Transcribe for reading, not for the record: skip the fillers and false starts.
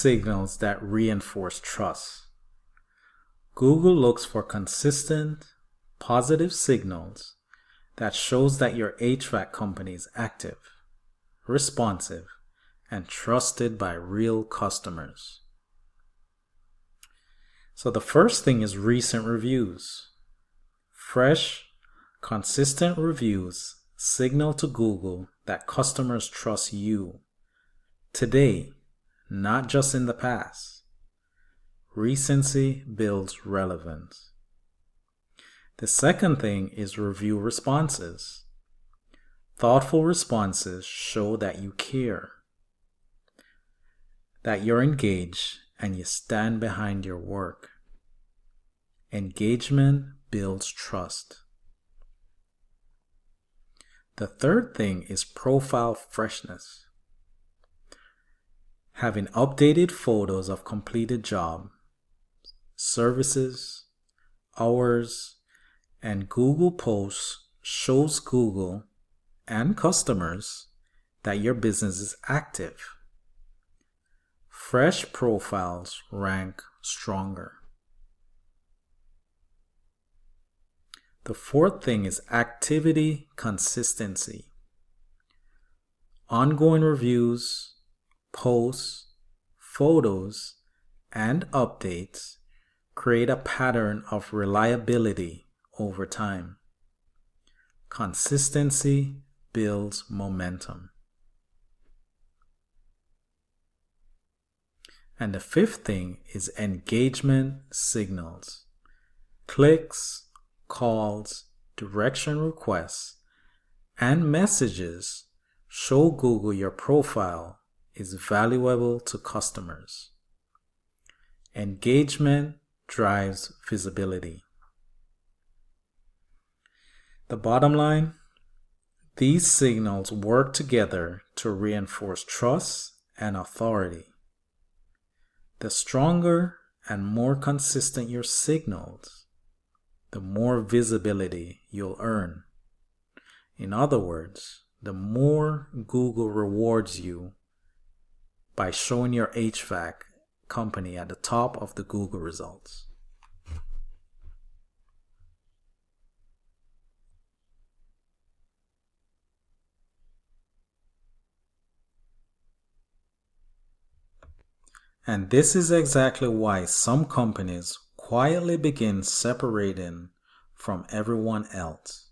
signals that reinforce trust. Google looks for consistent, positive signals that shows that your HVAC company is active, responsive, and trusted by real customers. So the first thing is recent reviews. Fresh, consistent reviews signal to Google that customers trust you today, not just in the past. Recency builds relevance. The second thing is review responses. Thoughtful responses show that you care, that you're engaged, and you stand behind your work. Engagement builds trust. The third thing is profile freshness. Having updated photos of completed jobs, services, hours, and Google posts shows Google and customers that your business is active. Fresh profiles rank stronger. The fourth thing is activity consistency. Ongoing reviews, posts, photos, and updates create a pattern of reliability over time. Consistency builds momentum. And the fifth thing is engagement signals. Clicks, calls, direction requests, and messages show Google your profile is valuable to customers. Engagement drives visibility. The bottom line, these signals work together to reinforce trust and authority. The stronger and more consistent your signals, the more visibility you'll earn. In other words, the more Google rewards you by showing your HVAC company at the top of the Google results. And this is exactly why some companies quietly begin separating from everyone else.